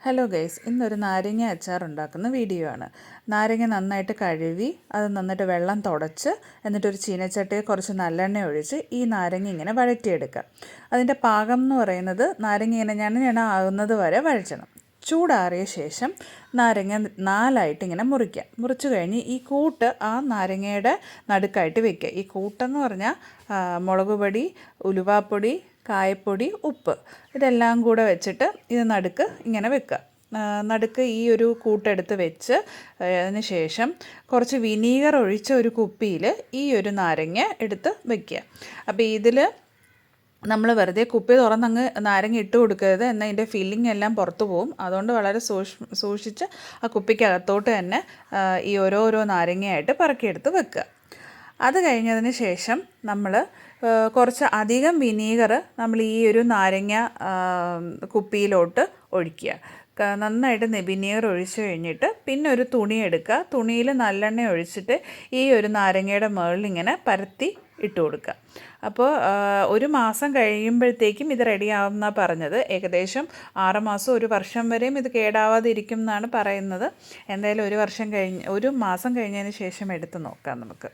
Hello guys, ഇന്നൊരു നാരങ്ങ അച്ചാർ ഉണ്ടാക്കുന്ന വീഡിയോ ആണ്. നാരങ്ങ നന്നായിട്ട് കഴുകി അത് നന്നായിട്ട് വെള്ളം തുടച്ച് എന്നിട്ടൊരു ചീനച്ചട്ടിയിൽ കുറച്ച് നല്ലെണ്ണ ഒഴിച്ച് ഈ നാരങ്ങ ഇങ്ങനെ വഴറ്റിയെടുക്കുക. അതിൻ്റെ പാകം എന്ന് പറയുന്നത് നാരങ്ങ ഇങ്ങനെ ഞണ ആകുന്നത് വരെ വഴറ്റണം. ചൂടാറിയ ശേഷം നാരങ്ങ നാലായിട്ട് ഇങ്ങനെ മുറിച്ച് കഴിഞ്ഞ് ഈ കൂട്ട് ആ നാരങ്ങയുടെ നടുക്കായിട്ട് വെക്കുക. ഈ കൂട്ടെന്ന് പറഞ്ഞാൽ മുളക് പൊടി, ഉലുവാപ്പൊടി, കായപ്പൊടി, ഉപ്പ് ഇതെല്ലാം കൂടെ വെച്ചിട്ട് ഇത് നടുക്ക് ഇങ്ങനെ വെക്കുക. നടുക്ക് ഈ ഒരു കൂട്ടെടുത്ത് വെച്ച് അതിന് ശേഷം കുറച്ച് വിനീഗർ ഒഴിച്ച ഒരു കുപ്പിയിൽ ഈ ഒരു നാരങ്ങ എടുത്ത് വയ്ക്കുക. അപ്പോൾ ഇതിൽ നമ്മൾ വെറുതെ കുപ്പി തുറന്നങ്ങ് നാരങ്ങ ഇട്ട് കൊടുക്കരുത്, എന്നാൽ അതിൻ്റെ ഫില്ലിംഗ് എല്ലാം പുറത്തു പോകും. അതുകൊണ്ട് വളരെ സൂക്ഷിച്ച് ആ കുപ്പിക്കകത്തോട്ട് തന്നെ ഈ ഓരോരോ നാരങ്ങയായിട്ട് പറക്കിയെടുത്ത് വെക്കുക. അത് കഴിഞ്ഞതിന് ശേഷം നമ്മൾ കുറച്ച് അധികം വിനീഗർ നമ്മൾ ഈ ഒരു നാരങ്ങ കുപ്പിയിലോട്ട് ഒഴിക്കുക. നന്നായിട്ട് വിനീഗർ ഒഴിച്ച് കഴിഞ്ഞിട്ട് പിന്നെ ഒരു തുണി എടുക്കുക. തുണിയിൽ നല്ലെണ്ണ ഒഴിച്ചിട്ട് ഈ ഒരു നാരങ്ങയുടെ മുകളിൽ ഇങ്ങനെ പരത്തി ഇട്ട് കൊടുക്കുക. അപ്പോൾ ഒരു മാസം കഴിയുമ്പോഴത്തേക്കും ഇത് റെഡിയാവുമെന്നാണ് പറഞ്ഞത്. ഏകദേശം 6 മാസം 1 വർഷം വരെയും ഇത് കേടാവാതിരിക്കും എന്നാണ് പറയുന്നത്. എന്തായാലും ഒരു മാസം കഴിഞ്ഞതിന് ശേഷം എടുത്ത് നോക്കാം നമുക്ക്.